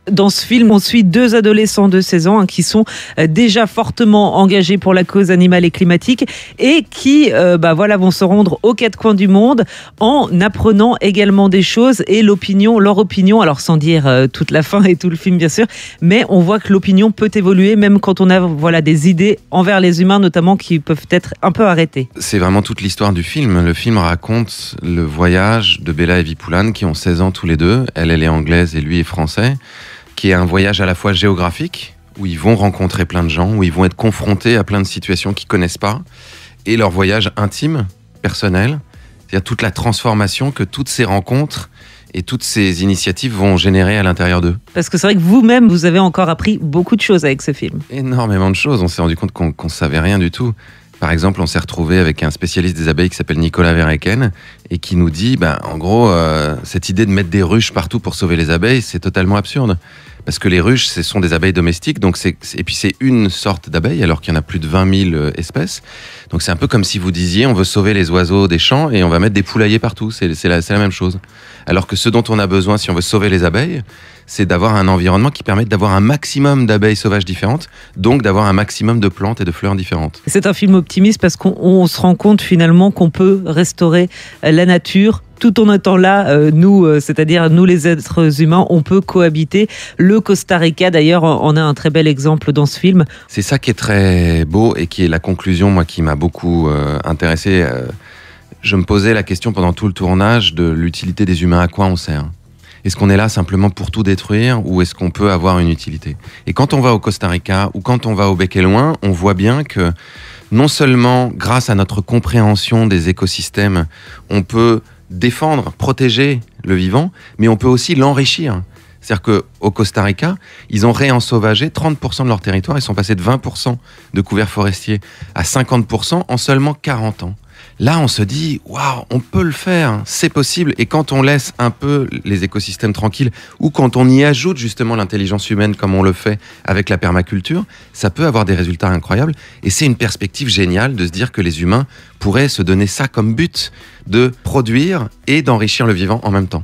Dans ce film, on suit 2 adolescents de 16 ans qui sont déjà fortement engagés pour la cause animale et climatique et qui vont se rendre aux 4 coins du monde en apprenant également des choses et leur opinion, alors sans dire toute la fin et tout le film bien sûr, mais on voit que l'opinion peut évoluer même quand on a des idées envers les humains notamment qui peuvent être un peu arrêtées. C'est vraiment toute l'histoire du film. Le film raconte le voyage de Bella et Vipoulane qui ont 16 ans tous les deux. Elle est anglaise et lui est français, qui est un voyage à la fois géographique où ils vont rencontrer plein de gens, où ils vont être confrontés à plein de situations qu'ils connaissent pas, et leur voyage intime, personnel, c'est-à-dire toute la transformation que toutes ces rencontres et toutes ces initiatives vont générer à l'intérieur d'eux. Parce que c'est vrai que vous-même, vous avez encore appris beaucoup de choses avec ce film. Énormément de choses. On s'est rendu compte qu'on savait rien du tout. Par exemple, on s'est retrouvé avec un spécialiste des abeilles qui s'appelle Nicolas Verreken et qui nous dit, en gros, cette idée de mettre des ruches partout pour sauver les abeilles, c'est totalement absurde. Parce que les ruches, ce sont des abeilles domestiques, et puis c'est une sorte d'abeille, alors qu'il y en a plus de 20 000 espèces. Donc c'est un peu comme si vous disiez, on veut sauver les oiseaux des champs et on va mettre des poulaillers partout. C'est la même chose. Alors que ce dont on a besoin, si on veut sauver les abeilles, c'est d'avoir un environnement qui permette d'avoir un maximum d'abeilles sauvages différentes, donc d'avoir un maximum de plantes et de fleurs différentes. C'est un film optimiste parce qu'on se rend compte finalement qu'on peut restaurer la nature tout en étant là, c'est-à-dire nous les êtres humains, on peut cohabiter. Le Costa Rica, d'ailleurs, en a un très bel exemple dans ce film. C'est ça qui est très beau et qui est la conclusion, moi, qui m'a beaucoup intéressé. Je me posais la question pendant tout le tournage de l'utilité des humains. À quoi on sert ? Est-ce qu'on est là simplement pour tout détruire ou est-ce qu'on peut avoir une utilité ? Et quand on va au Costa Rica ou quand on va au Bec et Loin, on voit bien que non seulement grâce à notre compréhension des écosystèmes, on peut défendre, protéger le vivant, mais on peut aussi l'enrichir. C'est-à-dire qu'au Costa Rica, ils ont réensauvagé 30% de leur territoire. Ils sont passés de 20% de couverts forestiers à 50% en seulement 40 ans. Là, on se dit, waouh, on peut le faire, c'est possible. Et quand on laisse un peu les écosystèmes tranquilles, ou quand on y ajoute justement l'intelligence humaine, comme on le fait avec la permaculture, ça peut avoir des résultats incroyables. Et c'est une perspective géniale de se dire que les humains pourraient se donner ça comme but, de produire et d'enrichir le vivant en même temps.